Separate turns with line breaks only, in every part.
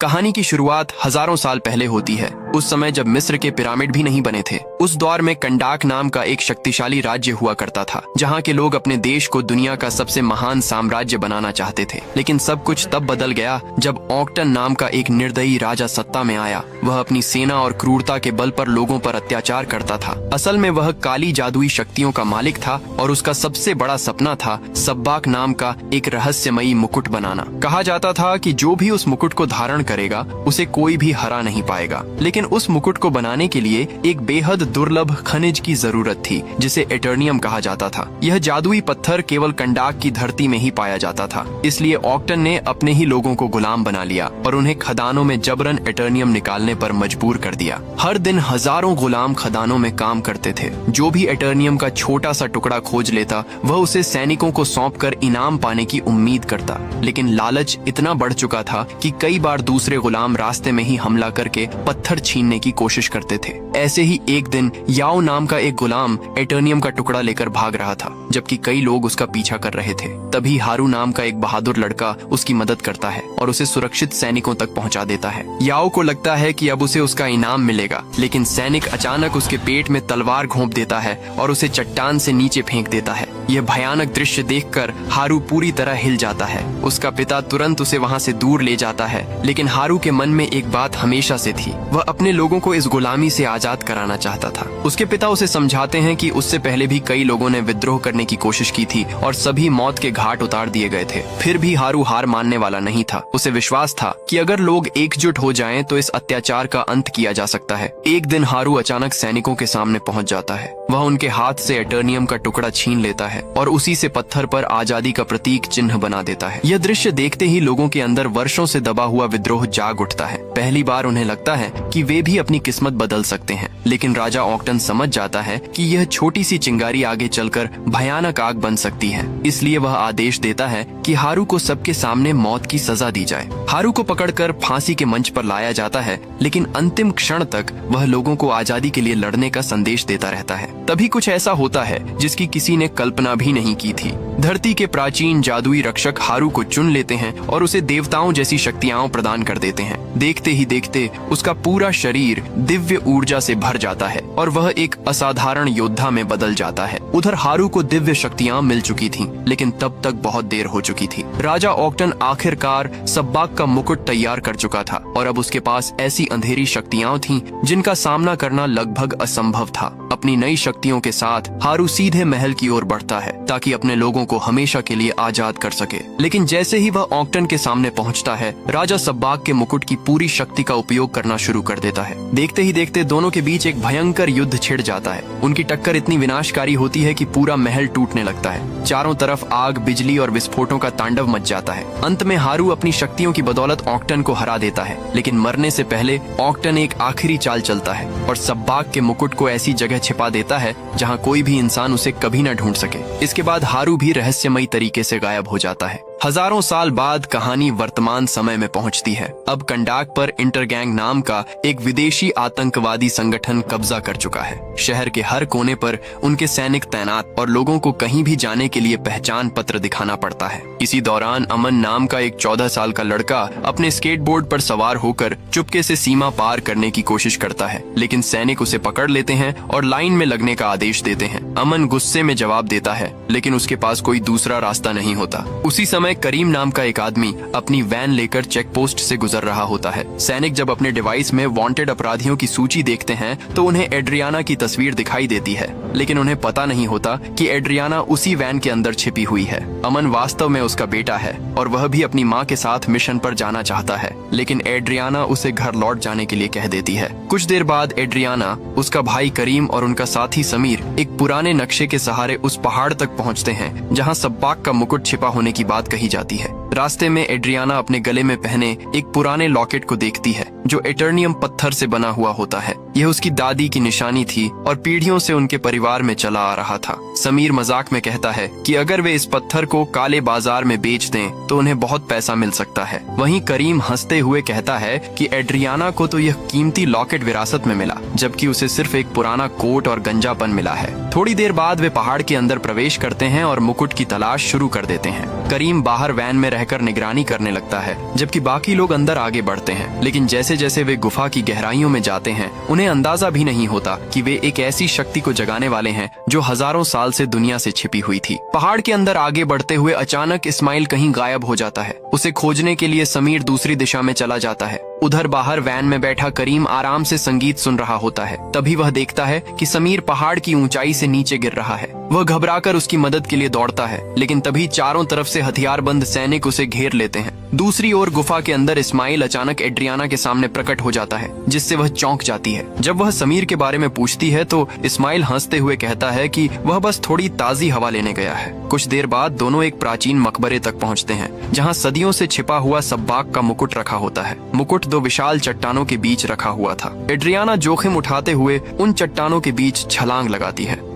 कहानी की शुरुआत हजारों साल पहले होती है। उस समय जब मिस्र के पिरामिड भी नहीं बने थे। उस दौर में कंडाक नाम का एक शक्तिशाली राज्य हुआ करता था, जहाँ के लोग अपने देश को दुनिया का सबसे महान साम्राज्य बनाना चाहते थे। लेकिन सब कुछ तब बदल गया जब ऑक्टन नाम का एक निर्दयी राजा सत्ता में आया। वह अपनी सेना और क्रूरता के बल पर लोगों पर अत्याचार करता था। असल में वह काली जादुई शक्तियों का मालिक था और उसका सबसे बड़ा सपना था सब्बाक नाम का एक रहस्यमयी मुकुट बनाना। कहा जाता था कि जो भी उस मुकुट को धारण करेगा उसे कोई भी हरा नहीं पाएगा। लेकिन उस मुकुट को बनाने के लिए एक बेहद दुर्लभ खनिज की जरूरत थी, जिसे एटर्नियम कहा जाता था। यह जादुई पत्थर केवल कंडाक की धरती में ही पाया जाता था। इसलिए ऑक्टन ने अपने ही लोगों को गुलाम बना लिया और उन्हें खदानों में जबरन एटर्नियम निकालने पर मजबूर कर दिया। हर दिन हजारों गुलाम खदानों में काम करते थे। जो भी एटर्नियम का छोटा सा टुकड़ा खोज लेता, वह उसे सैनिकों को सौंपकर इनाम पाने की उम्मीद करता। लेकिन लालच इतना बढ़ चुका था कि कई बार दूसरे गुलाम रास्ते में ही हमला करके पत्थर छीनने की कोशिश करते थे। ऐसे ही एक दिन याओ नाम का एक गुलाम एटर्नियम का टुकड़ा लेकर भाग रहा था, जबकि कई लोग उसका पीछा कर रहे थे। तभी हारू नाम का एक बहादुर लड़का उसकी मदद करता है और उसे सुरक्षित सैनिकों तक पहुंचा देता है। याओ को लगता है कि अब उसे उसका इनाम मिलेगा, लेकिन सैनिक अचानक उसके पेट में तलवार घोंप देता है और उसे चट्टान से नीचे फेंक देता है। यह भयानक दृश्य देखकर हारू पूरी तरह हिल जाता है। उसका पिता तुरंत उसे वहां से दूर ले जाता है, लेकिन हारू के मन में एक बात हमेशा से थी। वह अपने लोगों को इस गुलामी से आजाद कराना चाहता था। उसके पिता उसे समझाते हैं कि उससे पहले भी कई लोगों ने विद्रोह करने की कोशिश की थी और सभी मौत के घाट उतार दिए गए थे। फिर भी हारू हार मानने वाला नहीं था। उसे विश्वास था कि अगर लोग एकजुट हो जाएं तो इस अत्याचार का अंत किया जा सकता है। एक दिन हारू अचानक सैनिकों के सामने पहुंच जाता है। वह उनके हाथ से एटर्नियम का टुकड़ा छीन लेता है और उसी से पत्थर पर आजादी का प्रतीक चिन्ह बना देता है। यह दृश्य देखते ही लोगों के अंदर वर्षों से दबा हुआ विद्रोह जाग उठता है। पहली बार उन्हें लगता है कि वे भी अपनी किस्मत बदल सकते हैं। लेकिन राजा ऑक्टन समझ जाता है कि यह छोटी सी चिंगारी आगे चलकर भयानक आग बन सकती है। इसलिए वह आदेश देता है कि हारू को सबके सामने मौत की सजा दी जाए। हारू को पकड़कर फांसी के मंच पर लाया जाता है, लेकिन अंतिम क्षण तक वह लोगों को आजादी के लिए लड़ने का संदेश देता रहता है। तभी कुछ ऐसा होता है जिसकी किसी ने कल्पना भी नहीं की थी। धरती के प्राचीन जादुई रक्षक हारू को चुन लेते हैं और उसे देवताओं जैसी शक्तियां प्रदान कर देते हैं। देखते ही देखते उसका पूरा शरीर दिव्य ऊर्जा से भर जाता है और वह एक असाधारण योद्धा में बदल जाता है। उधर हारू को दिव्य शक्तियां मिल चुकी थीं, लेकिन तब तक बहुत देर हो चुकी थी। राजा ऑक्टन आखिरकार सब्बाक का मुकुट तैयार कर चुका था और अब उसके पास ऐसी अंधेरी शक्तियां थीं जिनका सामना करना लगभग असंभव था। अपनी नई शक्तियों के साथ हारू सीधे महल की ओर बढ़ता है ताकि अपने लोगों को हमेशा के लिए आजाद कर सके। लेकिन जैसे ही वह ऑक्टन के सामने पहुंचता है, राजा सब्बाक के मुकुट की पूरी शक्ति का उपयोग करना शुरू कर देता है। देखते ही देखते दोनों के बीच एक भयंकर युद्ध छिड़ जाता है। उनकी टक्कर इतनी विनाशकारी होती है कि पूरा महल टूटने लगता है। चारों तरफ आग, बिजली और विस्फोटों का तांडव मच जाता है। अंत में हारू अपनी शक्तियों की बदौलत ऑक्टन को हरा देता है। लेकिन मरने से पहले ऑक्टन एक आखिरी चाल चलता है और सब्बाक के मुकुट को ऐसी जगह छिपा देता है जहां कोई भी इंसान उसे कभी न ढूंढ सके। इसके बाद हारू भी रहस्यमयी तरीके से गायब हो जाता है। हजारों साल बाद कहानी वर्तमान समय में पहुंचती है। अब कंडाक पर इंटरगैंग नाम का एक विदेशी आतंकवादी संगठन कब्जा कर चुका है। शहर के हर कोने पर उनके सैनिक तैनात और लोगों को कहीं भी जाने के लिए पहचान पत्र दिखाना पड़ता है। इसी दौरान अमन नाम का एक 14 साल का लड़का अपने स्केटबोर्ड पर सवार होकर चुपके से सीमा पार करने की कोशिश करता है, लेकिन सैनिक उसे पकड़ लेते हैं और लाइन में लगने का आदेश देते हैं। अमन गुस्से में जवाब देता है, लेकिन उसके पास कोई दूसरा रास्ता नहीं होता। उसी समय करीम नाम का एक आदमी अपनी वैन लेकर चेक पोस्ट से गुजर रहा होता है। सैनिक जब अपने डिवाइस में वांटेड अपराधियों की सूची देखते हैं तो उन्हें एड्रियाना की तस्वीर दिखाई देती है, लेकिन उन्हें पता नहीं होता कि एड्रियाना उसी वैन के अंदर छिपी हुई है। अमन वास्तव में उसका बेटा है और वह भी अपनी माँ के साथ मिशन पर जाना चाहता है, लेकिन एड्रियाना उसे घर लौट जाने के लिए कह देती है। कुछ देर बाद एड्रियाना, उसका भाई करीम और उनका साथी समीर एक पुराने नक्शे के सहारे उस पहाड़ तक पहुँचते हैं जहाँ सब्बाक का मुकुट छिपा होने की बात कही जाती है। रास्ते में एड्रियाना अपने गले में पहने एक पुराने लॉकेट को देखती है जो एटर्नियम पत्थर से बना हुआ होता है। यह उसकी दादी की निशानी थी और पीढ़ियों से उनके परिवार में चला आ रहा था। समीर मजाक में कहता है कि अगर वे इस पत्थर को काले बाजार में बेच दें तो उन्हें बहुत पैसा मिल सकता है। वहीं करीम हंसते हुए कहता है कि एड्रियाना को तो यह कीमती लॉकेट विरासत में मिला, जबकि उसे सिर्फ एक पुराना कोट और गंजापन मिला है। थोड़ी देर बाद वे पहाड़ के अंदर प्रवेश करते हैं और मुकुट की तलाश शुरू कर देते हैं। करीम बाहर वैन में रहकर निगरानी करने लगता है, जबकि बाकी लोग अंदर आगे बढ़ते हैं। लेकिन जैसे जैसे वे गुफा की गहराइयों में जाते हैं, उन्हें अंदाजा भी नहीं होता कि वे एक ऐसी शक्ति को जगाने वाले हैं जो हजारों साल से दुनिया से छिपी हुई थी। पहाड़ के अंदर आगे बढ़ते हुए अचानक इस्माइल कहीं गायब हो जाता है। उसे खोजने के लिए समीर दूसरी दिशा में चला जाता है। उधर बाहर वैन में बैठा करीम आराम से संगीत सुन रहा होता है। तभी वह देखता है कि समीर पहाड़ की ऊंचाई से नीचे गिर रहा है। वह घबराकर उसकी मदद के लिए दौड़ता है, लेकिन तभी चारों तरफ से हथियारबंद सैनिक उसे घेर लेते हैं। दूसरी ओर गुफा के अंदर इस्माइल अचानक एड्रियाना के सामने प्रकट हो जाता है, जिससे वह चौंक जाती है। जब वह समीर के बारे में पूछती है तो इस्माइल हंसते हुए कहता है कि वह बस थोड़ी ताजी हवा लेने गया है। कुछ देर बाद दोनों एक प्राचीन मकबरे तक पहुंचते हैं, जहां सदियों से छिपा हुआ सब्बाक का मुकुट रखा होता है। मुकुट दो विशाल चट्टानों के बीच रखा हुआ था। एड्रियाना जोखिम उठाते हुए उन चट्टानों के बीच छलांग लगाती है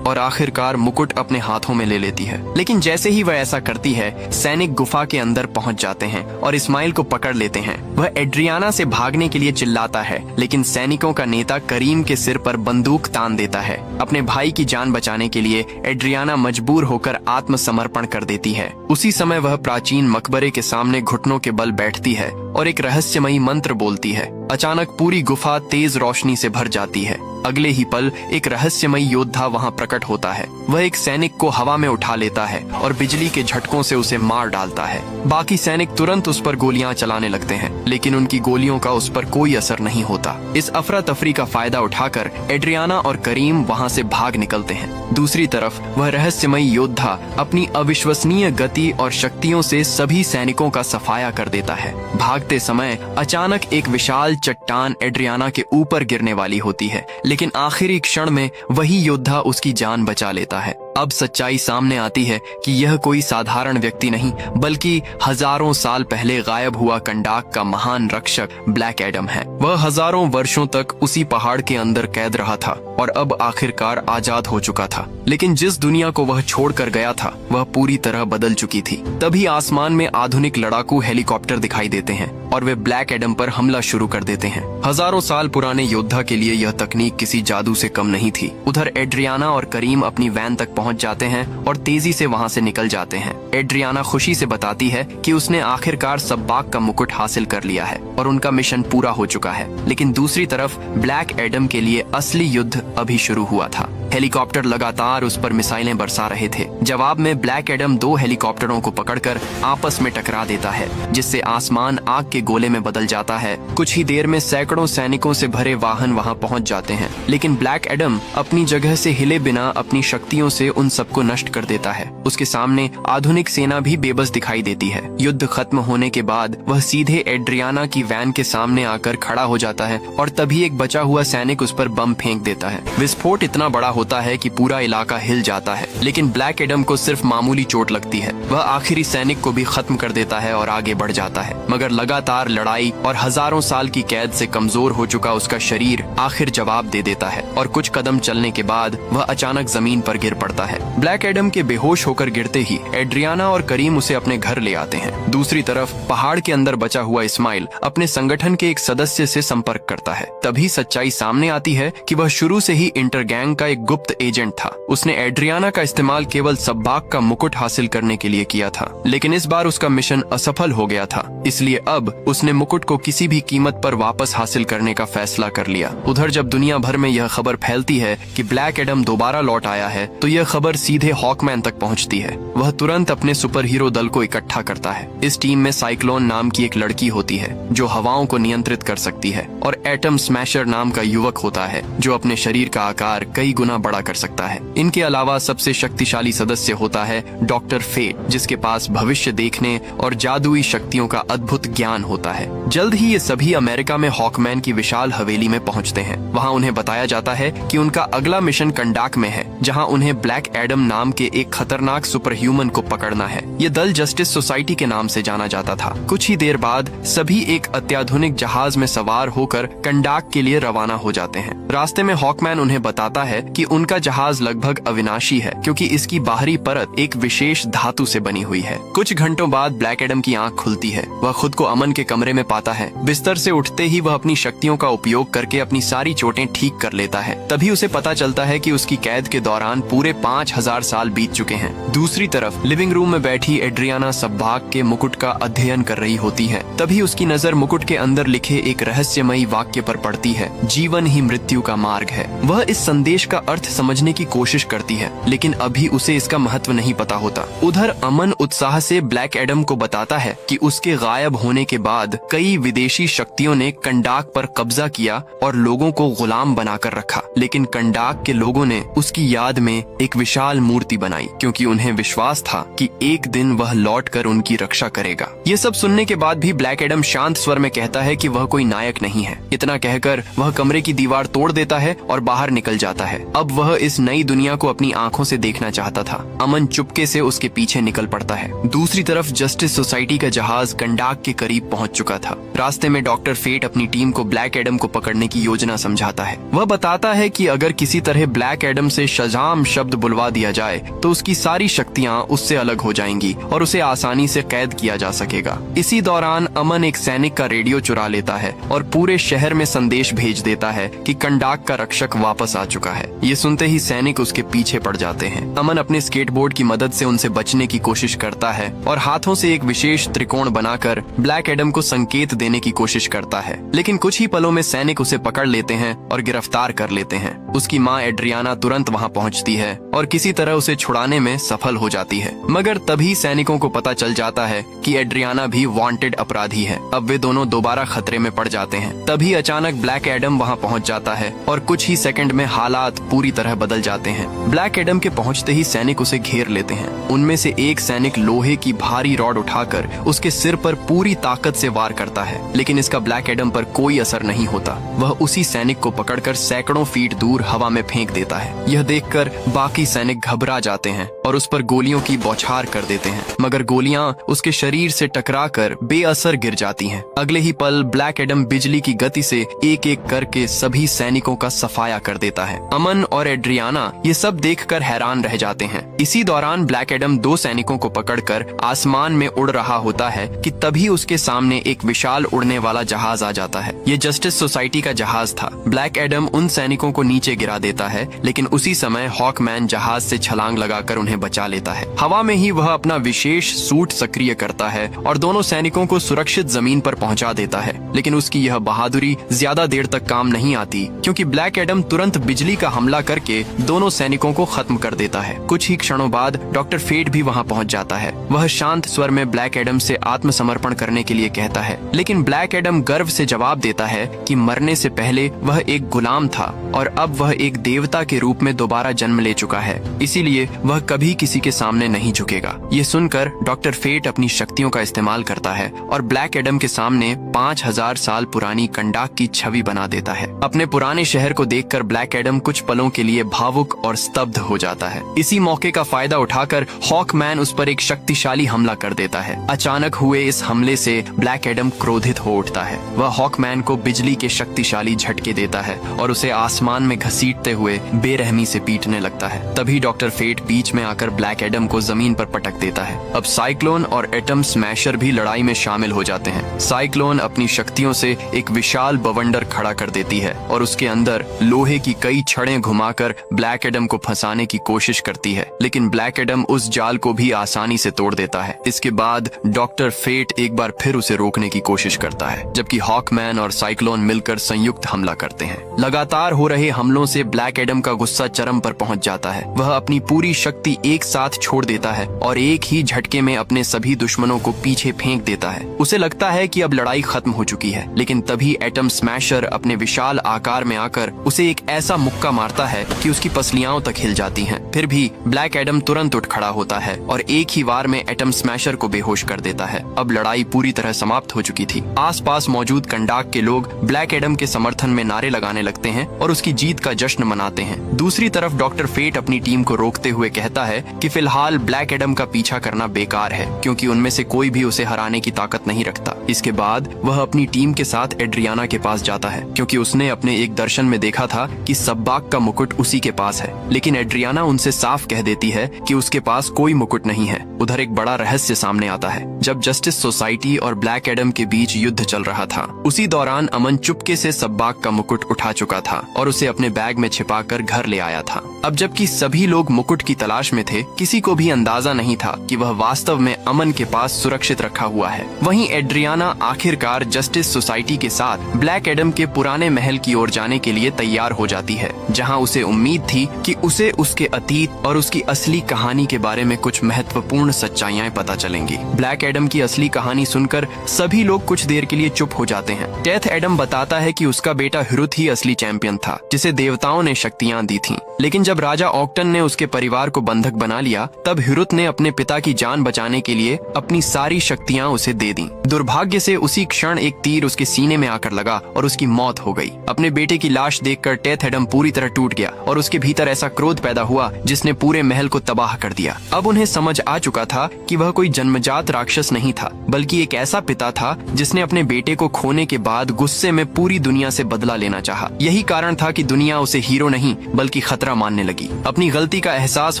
और आखिरकार मुकुट अपने हाथों में ले लेती है। लेकिन जैसे ही वह ऐसा करती है, सैनिक गुफा के अंदर पहुंच जाते हैं और इस्माइल को पकड़ लेते हैं। वह एड्रियाना से भागने के लिए चिल्लाता है, लेकिन सैनिकों का नेता करीम के सिर पर बंदूक तान देता है। अपने भाई की जान बचाने के लिए एड्रियाना मजबूर होकर आत्मसमर्पण कर देती है। उसी समय वह प्राचीन मकबरे के सामने घुटनों के बल बैठती है और एक रहस्यमयी मंत्र बोलती है। अचानक पूरी गुफा तेज रोशनी से भर जाती है। अगले ही पल एक रहस्यमयी योद्धा वहां प्रकट होता है। वह एक सैनिक को हवा में उठा लेता है और बिजली के झटकों से उसे मार डालता है। बाकी सैनिक तुरंत उस पर गोलियां चलाने लगते हैं, लेकिन उनकी गोलियों का उस पर कोई असर नहीं होता। इस अफरा तफरी का फायदा उठाकर एड्रियाना और करीम वहां से भाग निकलते हैं। दूसरी तरफ वह रहस्यमयी योद्धा अपनी अविश्वसनीय गति और शक्तियों से सभी सैनिकों का सफाया कर देता है। भागते समय अचानक एक विशाल चट्टान एड्रियाना के ऊपर गिरने वाली होती है, लेकिन आखिरी क्षण में वही योद्धा उसकी जान बचा लेता है। अब सच्चाई सामने आती है कि यह कोई साधारण व्यक्ति नहीं, बल्कि हजारों साल पहले गायब हुआ कंडाक का महान रक्षक ब्लैक एडम है। वह हजारों वर्षों तक उसी पहाड़ के अंदर कैद रहा था और अब आखिरकार आजाद हो चुका था। लेकिन जिस दुनिया को वह छोड़कर गया था, वह पूरी तरह बदल चुकी थी। तभी आसमान में आधुनिक लड़ाकू हेलीकॉप्टर दिखाई देते हैं और वे ब्लैक एडम पर हमला शुरू कर देते हैं। हजारों साल पुराने योद्धा के लिए यह तकनीक किसी जादू से कम नहीं थी। उधर एड्रियाना और करीम अपनी वैन तक पहुंच जाते हैं और तेजी से वहां से निकल जाते हैं। एड्रियाना खुशी से बताती है कि उसने आखिरकार सब्बाक का मुकुट हासिल कर लिया है और उनका मिशन पूरा हो चुका है। लेकिन दूसरी तरफ ब्लैक एडम के लिए असली युद्ध अभी शुरू हुआ था। हेलीकॉप्टर लगातार उस पर मिसाइलें बरसा रहे थे। जवाब में ब्लैक एडम दो हेलीकॉप्टरों को पकड़कर आपस में टकरा देता है, जिससे आसमान आग के गोले में बदल जाता है। कुछ ही देर में सैकड़ों सैनिकों से भरे वाहन वहां पहुंच जाते हैं, लेकिन ब्लैक एडम अपनी जगह से हिले बिना अपनी शक्तियों से उन सबको नष्ट कर देता है। उसके सामने आधुनिक सेना भी बेबस दिखाई देती है। युद्ध खत्म होने के बाद वह सीधे एड्रियाना की वैन के सामने आकर खड़ा हो जाता है और तभी एक बचा हुआ सैनिक उस पर बम फेंक देता है। विस्फोट इतना बड़ा होता है कि पूरा इलाका हिल जाता है, लेकिन ब्लैक एडम को सिर्फ मामूली चोट लगती है। वह आखिरी सैनिक को भी खत्म कर देता है और आगे बढ़ जाता है। मगर लगातार लड़ाई और हजारों साल की कैद से कमजोर हो चुका उसका शरीर आखिर जवाब दे देता है और कुछ कदम चलने के बाद वह अचानक जमीन पर गिर पड़ता है। ब्लैक एडम के बेहोश होकर गिरते ही एड्रियाना और करीम उसे अपने घर ले आते हैं। दूसरी तरफ पहाड़ के अंदर बचा हुआ इस्माइल अपने संगठन के एक सदस्य से संपर्क करता है। तभी सच्चाई सामने आती है कि वह शुरू से ही इंटरगैंग का एक गुप्त एजेंट था। उसने एड्रियाना का इस्तेमाल केवल सब्बाक का मुकुट हासिल करने के लिए किया था, लेकिन इस बार उसका मिशन असफल हो गया था। इसलिए अब उसने मुकुट को किसी भी कीमत पर वापस हासिल करने का फैसला कर लिया। उधर जब दुनिया भर में यह खबर फैलती है कि ब्लैक एडम दोबारा लौट आया है, तो यह खबर सीधे हॉकमैन तक पहुंचती है। वह तुरंत अपने सुपर हीरो दल को इकट्ठा करता है। इस टीम में साइक्लोन नाम की एक लड़की होती है जो हवाओं को नियंत्रित कर सकती है, और एटम स्मैशर नाम का युवक होता है जो अपने शरीर का आकार कई गुना बड़ा कर सकता है। इनके अलावा सबसे शक्तिशाली सदस्य होता है डॉक्टर फेट, जिसके पास भविष्य देखने और जादुई शक्तियों का अद्भुत ज्ञान होता है। जल्द ही ये सभी अमेरिका में हॉकमैन की विशाल हवेली में पहुंचते हैं। वहां उन्हें बताया जाता है कि उनका अगला मिशन कंडाक में है, जहां उन्हें ब्लैक एडम नाम के एक खतरनाक सुपर ह्यूमन को पकड़ना है। ये दल जस्टिस सोसाइटी के नाम से जाना जाता था। कुछ ही देर बाद सभी एक अत्याधुनिक जहाज में सवार होकर कंडाक के लिए रवाना हो जाते हैं। रास्ते में हॉकमैन उन्हें बताता है कि उनका जहाज लगभग अविनाशी है, क्योंकि इसकी बाहरी परत एक विशेष धातु से बनी हुई है। कुछ घंटों बाद ब्लैक एडम की आंख खुलती है। वह खुद को अमन के कमरे में पाता है। बिस्तर से उठते ही वह अपनी शक्तियों का उपयोग करके अपनी सारी चोटें ठीक कर लेता है। तभी उसे पता चलता है कि उसकी कैद के दौरान पूरे 5000 साल बीत चुके हैं। दूसरी तरफ लिविंग रूम में बैठी एड्रियाना सब्बाक के मुकुट का अध्ययन कर रही होती है। तभी उसकी नजर मुकुट के अंदर लिखे एक रहस्यमयी वाक्य पर पड़ती है, जीवन ही मृत्यु का मार्ग है। वह इस संदेश का अर्थ समझने की कोशिश करती है, लेकिन अभी उसे इसका महत्व नहीं पता होता। उधर अमन उत्साह से ब्लैक एडम को बताता है कि उसके गायब होने के बाद कई विदेशी शक्तियों ने कंडाक पर कब्जा किया और लोगों को गुलाम बनाकर रखा, लेकिन कंडाक के लोगों ने उसकी याद में एक विशाल मूर्ति बनाई, क्योंकि उन्हें विश्वास था कि एक दिन वह लौटकर उनकी रक्षा करेगा। ये सब सुनने के बाद भी ब्लैक एडम शांत स्वर में कहता है कि वह कोई नायक नहीं है। इतना कहकर वह कमरे की दीवार तोड़ देता है और बाहर निकल जाता है। अब वह इस नई दुनिया को अपनी आंखों से देखना चाहता था। अमन चुपके से उसके पीछे निकल पड़ता है। दूसरी तरफ जस्टिस सोसाइटी का जहाज कंडाक के करीब पहुंच चुका था। रास्ते में डॉक्टर फेट अपनी टीम को ब्लैक एडम को पकड़ने की योजना समझाता है। वह बताता है कि अगर किसी तरह ब्लैक एडम से शजाम शब्द बुलवा दिया जाए तो उसकी सारी शक्तियां उससे अलग हो जाएंगी और उसे आसानी से कैद किया जा सकेगा। इसी दौरान अमन एक सैनिक का रेडियो चुरा लेता है और पूरे शहर में संदेश भेज देता है कि कंडाक का रक्षक वापस आ चुका है। ये सुनते ही सैनिक उसके पीछे पड़ जाते हैं। अमन अपने स्केटबोर्ड की मदद से उनसे बचने की कोशिश करता है और हाथों से एक विशेष त्रिकोण बनाकर ब्लैक एडम को संकेत देने की कोशिश करता है, लेकिन कुछ ही पलों में सैनिक उसे पकड़ लेते हैं और गिरफ्तार कर लेते हैं। उसकी माँ एड्रियाना तुरंत वहाँ पहुँचती है और किसी तरह उसे छुड़ाने में सफल हो जाती है, मगर तभी सैनिकों को पता चल जाता है कि एड्रियाना भी वांटेड अपराधी है। अब वे दोनों दोबारा खतरे में पड़ जाते हैं। तभी अचानक ब्लैक एडम वहाँ पहुँच जाता है और कुछ ही सेकंड में हालात पूरी तरह बदल जाते हैं। ब्लैक एडम के पहुँचते ही सैनिक उसे घेर लेते हैं। उनमें से एक सैनिक लोहे की भारी रॉड उठाकर उसके सिर पर पूरी ताकत से वार करता है, लेकिन इसका ब्लैक एडम पर कोई असर नहीं होता। वह उसी सैनिक को पकड़कर सैकड़ों फीट दूर हवा में फेंक देता है। यह देखकर बाकी सैनिक घबरा जाते हैं और उस पर गोलियों की बौछार कर देते हैं, मगर गोलियां उसके शरीर से टकराकर बेअसर गिर जाती हैं। अगले ही पल ब्लैक एडम बिजली की गति से एक एक करके सभी सैनिकों का सफाया कर देता है। अमन और एड्रियाना ये सब देखकर हैरान रह जाते हैं। इसी दौरान ब्लैक एडम दो सैनिकों को पकड़कर आसमान में उड़ रहा होता है कि तभी उसके सामने एक विशाल उड़ने वाला जहाज आ जाता है। ये जस्टिस सोसाइटी का जहाज था। ब्लैक एडम उन सैनिकों को नीचे गिरा देता है, लेकिन उसी समय हॉकमैन जहाज से छलांग लगाकर उन्हें बचा लेता है। हवा में ही वह अपना विशेष सूट सक्रिय करता है और दोनों सैनिकों को सुरक्षित जमीन पर पहुंचा देता है, लेकिन उसकी यह बहादुरी ज्यादा देर तक काम नहीं आती, क्योंकि ब्लैक एडम तुरंत बिजली का हमला करके दोनों सैनिकों को खत्म कर देता है। कुछ ही क्षणों बाद डॉक्टर फेट भी वहां पहुंच जाता है। वह शांत स्वर में ब्लैक एडम से आत्मसमर्पण करने के लिए कहता है, लेकिन ब्लैक एडम गर्व से जवाब देता है कि मरने से पहले वह एक गुलाम था और अब वह एक देवता के रूप में दोबारा जन्म ले चुका है, इसीलिए वह कभी किसी के सामने नहीं झुकेगा। ये सुनकर डॉक्टर फेट अपनी शक्तियों का इस्तेमाल करता है और ब्लैक एडम के सामने 5000 साल पुरानी कंडाक की छवि बना देता है। अपने पुराने शहर को देखकर ब्लैक एडम कुछ पलों के लिए भावुक और स्तब्ध हो जाता है। इसी मौके का फायदा उठाकर हॉकमैन उस पर एक शक्तिशाली हमला कर देता है। अचानक हुए इस हमले से ब्लैक एडम क्रोधित हो उठता है। वह हॉकमैन को बिजली के शक्तिशाली झटके देता है और उसे आसमान में घसीटते हुए बेरहमी से पीटने लगता है। तभी डॉक्टर फेट बीच में आकर ब्लैक एडम को जमीन पर पटक देता है। अब साइक्लोन और एटम स्मैशर भी लड़ाई में शामिल हो जाते हैं। साइक्लोन अपनी शक्तियों से एक विशाल बवंडर खड़ा कर देती है और उसके अंदर लोहे की कई छड़ें घुमाकर ब्लैक एडम को फंसाने की कोशिश करती है, लेकिन ब्लैक एडम उस जाल को भी आसानी से तोड़ देता है। इसके बाद डॉक्टर फेट एक बार फिर उसे रोकने की कोशिश करता है, जबकि हॉकमैन और साइक्लोन मिलकर संयुक्त हमला करते हैं। लगातार हो रहे हमलों से ब्लैक एडम का गुस्सा चरम पर पहुंच जाता है। वह अपनी पूरी शक्ति एक साथ छोड़ देता है और एक ही झटके में अपने सभी दुश्मनों को पीछे फेंक देता है। उसे लगता है कि अब लड़ाई खत्म हो चुकी है, लेकिन तभी एटम स्मैशर अपने विशाल आकार में आकर उसे एक ऐसा मुक्का मारता है कि उसकी पसलियां तक हिल जाती हैं। फिर भी ब्लैक एडम तुरंत उठ खड़ा होता है और एक ही वार में एटम स्मैशर को बेहोश कर देता है। अब लड़ाई पूरी तरह समाप्त हो चुकी थी। आसपास मौजूद कंडाक के लोग ब्लैक एडम के समर्थन में नारे लगाने लगते हैं और उसकी जीत का जश्न मनाते हैं। दूसरी तरफ डॉक्टर फेट अपनी टीम को रोकते हुए कहता है कि फिलहाल ब्लैक एडम का पीछा करना बेकार है, क्योंकि उनमें से कोई भी उसे हराने की ताकत नहीं रखता। इसके बाद वह अपनी टीम के साथ एड्रियाना के पास जाता है, क्योंकि उसने अपने एक दर्शन में देखा था कि सब्बाक का मुकुट उसी के पास है। लेकिन एड्रियाना उनसे साफ कह देती है कि उसके पास कोई मुकुट नहीं है। उधर एक बड़ा रहस्य सामने आता है। जब जस्टिस सोसाइटी और ब्लैक एडम के बीच युद्ध चल रहा था, उसी दौरान अमन चुपके से सब्बाक का मुकुट उठा चुका था और उसे अपने बैग में छिपाकर घर ले आया था। अब जबकि सभी लोग मुकुट की तलाश में थे, किसी को भी अंदाजा नहीं था कि वह वास्तव में अमन के पास सुरक्षित रखा हुआ है। वहीं एड्रियाना आखिरकार जस्टिस सोसाइटी के साथ ब्लैक एडम के पुराने महल की ओर जाने के लिए तैयार हो जाती है, जहां उसे उम्मीद थी कि उसे उसके अतीत और उसकी असली कहानी के बारे में कुछ महत्वपूर्ण सच्चाइयां पता चलेंगी। ब्लैक एडम की असली कहानी सुनकर सभी लोग कुछ देर के लिए चुप हो जाते हैं। टेथ एडम बताता है कि उसका बेटा हिरुत ही असली चैंपियन था, जिसे देवताओं ने शक्तियां दी थीं। लेकिन जब राजा ऑक्टन ने उसके परिवार को बंधक बना लिया, तब हिरुत ने अपने पिता की जान बचाने के लिए अपनी सारी शक्तियां उसे दे दी। दुर्भाग्य से उसी क्षण एक तीर उसके सीने में आकर लगा और उसकी मौत हो गई। अपने बेटे की लाश देखकर टेथ एडम पूरी तरह टूट गया और उसके भीतर ऐसा क्रोध पैदा हुआ जिसने पूरे महल को तबाह कर दिया। अब उन्हें समझ आ चुका था कि वह कोई जन्मजात राक्षस नहीं था, बल्कि एक ऐसा पिता था जिसने अपने बेटे को खोने के बाद गुस्से में पूरी दुनिया से बदला लेना चाहा। यही कारण था कि दुनिया उसे हीरो नहीं बल्कि खतरा मानने लगी। अपनी गलती का एहसास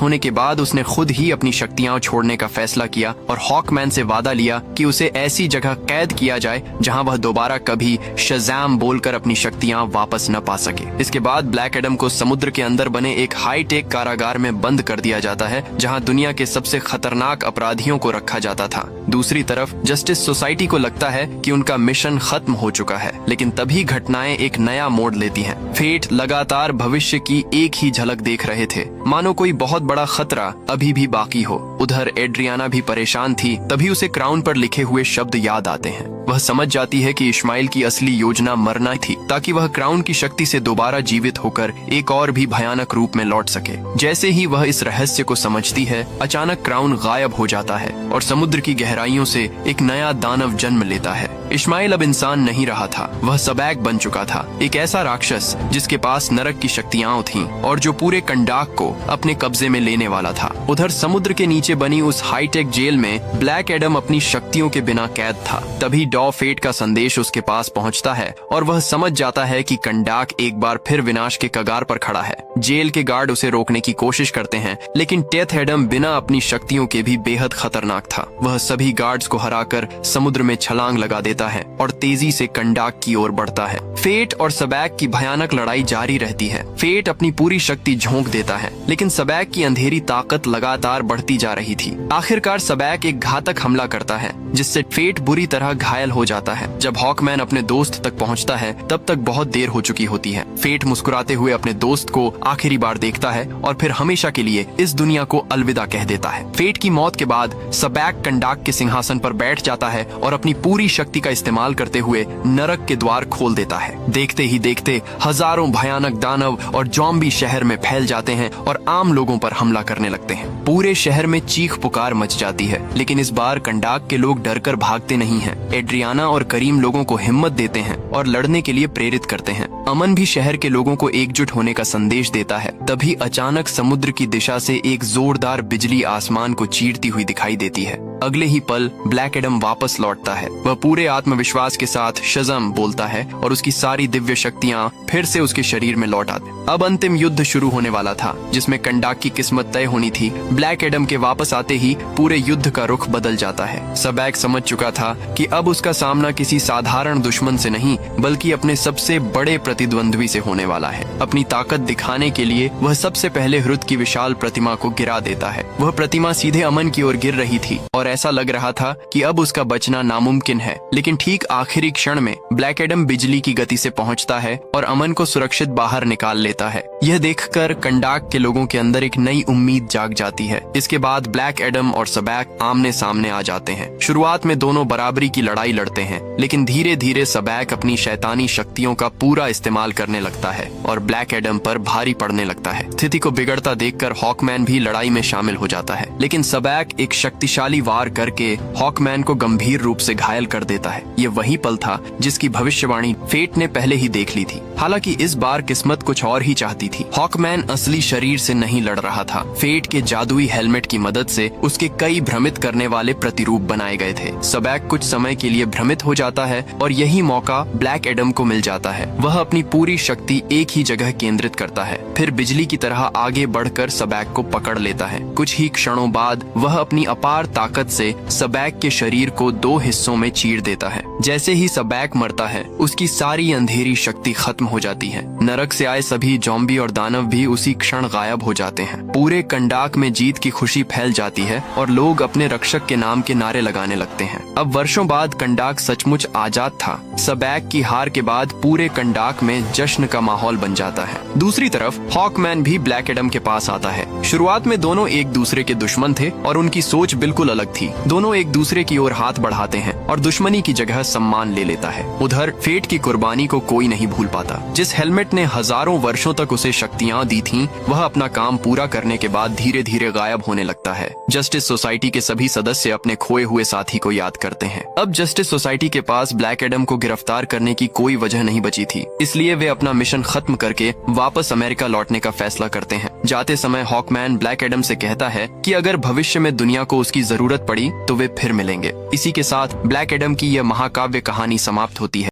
होने के बाद उसने खुद ही अपनी शक्तियां छोड़ने का फैसला किया और हॉकमैन से वादा लिया कि उसे ऐसी जगह कैद किया जाए जहां वह दोबारा कभी शज़ैम बोलकर अपनी शक्तियां वापस न पा सके। इसके बाद ब्लैक एडम को समुद्र के अंदर बने एक हाईटेक कारागार में बंद कर दिया जाता है, जहां दुनिया के सबसे खतरनाक अपराधियों को रखा जाता था। दूसरी तरफ जस्टिस सोसाइटी को लगता है कि उनका मिशन खत्म हो चुका है, लेकिन तभी घटनाएं एक नया मोड़ लेती हैं। फेट लगातार भविष्य की एक ही झलक देख रहे थे, मानो कोई बहुत बड़ा खतरा अभी भी बाकी हो। उधर एड्रियाना भी परेशान थी। तभी उसे क्राउन पर लिखे हुए शब्द याद आते हैं। वह समझ जाती है कि इस्माइल की असली योजना मरना थी, ताकि वह क्राउन की शक्ति से दोबारा जीवित होकर एक और भी भयानक रूप में लौट सके। जैसे ही वह इस रहस्य को समझती है, अचानक क्राउन गायब हो जाता है और समुद्र की गहराइयों से एक नया दानव जन्म लेता है। इस्माइल अब इंसान नहीं रहा था, वह सबैक बन चुका था, एक ऐसा राक्षस जिसके पास नरक की शक्तियां थीं और जो पूरे कंडाक को अपने कब्जे में लेने वाला था। उधर समुद्र के नीचे बनी उस हाईटेक जेल में ब्लैक एडम अपनी शक्तियों के बिना कैद था। तभी डॉ फेट का संदेश उसके पास पहुंचता है और वह समझ जाता है कि कंडाक एक बार फिर विनाश के कगार पर खड़ा है। जेल के गार्ड उसे रोकने की कोशिश करते हैं, लेकिन टेथ एडम बिना अपनी शक्तियों के भी बेहद खतरनाक था। वह सभी गार्ड्स को हराकर समुद्र में छलांग लगा देता है और तेजी से कंडाक की ओर बढ़ता है। फेट और सबैक की भयानक लड़ाई जारी रहती है। फेट अपनी पूरी शक्ति झोंक देता है, लेकिन सबैक की अंधेरी ताकत लगातार बढ़ती जा रही थी। आखिरकार सबैक एक घातक हमला करता है, जिससे फेट बुरी तरह घायल हो जाता है। जब हॉकमैन अपने दोस्त तक पहुंचता है, तब तक बहुत देर हो चुकी होती है। फेट मुस्कुराते हुए अपने दोस्त को आखिरी बार देखता है और फिर हमेशा के लिए इस दुनिया को अलविदा कह देता है। फेट की मौत के बाद सबैक कंडाक के सिंहासन पर बैठ जाता है और अपनी पूरी शक्ति का इस्तेमाल करते हुए नरक के द्वार खोल देता है। देखते ही देखते हजारों भयानक दानव और ज़ॉम्बी शहर में फैल जाते हैं और आम लोगों पर हमला करने लगते हैं। पूरे शहर में चीख पुकार मच जाती है, लेकिन इस बार कंडाक के लोग डरकर भागते नहीं हैं। एड्रियाना और करीम लोगों को हिम्मत देते हैं और लड़ने के लिए प्रेरित करते हैं। अमन भी शहर के लोगों को एकजुट होने का संदेश देता है। तभी अचानक समुद्र की दिशा से एक जोरदार बिजली आसमान को चीरती हुई दिखाई देती है। अगले ही पल ब्लैक एडम वापस लौटता है। वह पूरे आत्मविश्वास के साथ शज़म बोलता है और उसकी सारी दिव्य शक्तियां फिर से उसके शरीर में लौट आती। अब अंतिम युद्ध शुरू होने वाला था, जिसमें कंडाक की किस्मत तय होनी थी। ब्लैक एडम के वापस आते ही पूरे युद्ध का रुख बदल जाता है। सबैक समझ चुका था कि अब उसका सामना किसी साधारण दुश्मन से नहीं, बल्कि अपने सबसे बड़े प्रतिद्वंद्वी से होने वाला है। अपनी ताकत दिखाने के लिए वह सबसे पहले हिरुत की विशाल प्रतिमा को गिरा देता है। वह प्रतिमा सीधे अमन की ओर गिर रही थी और ऐसा लग रहा था कि अब उसका बचना नामुमकिन है। लेकिन ठीक आखिरी क्षण में ब्लैक एडम बिजली की गति से पहुंचता है और अमन को सुरक्षित बाहर निकाल लेता है। यह देखकर कंडाक के लोगों के अंदर एक नई उम्मीद जाग जाती है। इसके बाद ब्लैक एडम और सबैक आमने सामने आ जाते हैं। शुरुआत में दोनों बराबरी की लड़ाई लड़ते हैं, लेकिन धीरे धीरे सबैक अपनी शैतानी शक्तियों का पूरा इस्तेमाल करने लगता है और ब्लैक एडम पर भारी पड़ने लगता है। स्थिति को बिगड़ता देखकर हॉकमैन भी लड़ाई में शामिल हो जाता है, लेकिन सबैक एक शक्तिशाली वार करके हॉकमैन को गंभीर रूप से घायल कर देता है। ये वही पल था जिसकी भविष्यवाणी फेट ने पहले ही देख ली थी। हालांकि इस बार किस्मत कुछ और ही चाहती थी। हॉकमैन असली शरीर से नहीं लड़ रहा था। फेट के जादुई हेलमेट की मदद से उसके कई भ्रमित करने वाले प्रतिरूप बनाए गए थे। सबैक कुछ समय के लिए भ्रमित हो जाता है और यही मौका ब्लैक एडम को मिल जाता है। वह अपनी पूरी शक्ति एक ही जगह केंद्रित करता है, फिर बिजली की तरह आगे बढ़कर सबैक को पकड़ लेता है। कुछ ही क्षणों बाद वह अपनी अपार ताकत से सबैक के शरीर को 2 हिस्सों में चीर देता है। जैसे ही सबैक मरता है, उसकी सारी अंधेरी शक्ति खत्म हो जाती है। नरक से आए सभी ज़ॉम्बी और दानव भी उसी क्षण गायब हो जाते हैं। पूरे कंडाक में जीत की खुशी फैल जाती है और लोग अपने रक्षक के नाम के नारे लगाने लगते हैं। अब वर्षों बाद कंडाक सचमुच आजाद था। सबैक की हार के बाद पूरे कंडाक में जश्न का माहौल बन जाता है। दूसरी तरफ हॉकमैन भी ब्लैक एडम के पास आता है। शुरुआत में दोनों एक दूसरे के दुश्मन थे और उनकी सोच बिल्कुल अलग थी। दोनों एक दूसरे की ओर हाथ बढ़ाते हैं और दुश्मनी की जगह सम्मान ले लेता है। उधर फेट की कुर्बानी को कोई नहीं भूल पाता। जिस हेलमेट ने हजारों वर्षों तक उसे शक्तियां दी थीं, वह अपना काम पूरा करने के बाद धीरे धीरे गायब होने लगता है। जस्टिस सोसाइटी के सभी सदस्य अपने खोए हुए साथी को याद करते हैं। अब जस्टिस सोसाइटी के पास ब्लैक एडम को गिरफ्तार करने की कोई वजह नहीं बची थी, इसलिए वे अपना मिशन खत्म करके वापस अमेरिका लौटने का फैसला करते हैं। जाते समय हॉकमैन ब्लैक एडम से कहता है कि अगर भविष्य में दुनिया को उसकी जरूरत पड़ी तो वे फिर मिलेंगे। इसी के साथ ब्लैक एडम की यह महाकाव्य कहानी समाप्त होती है।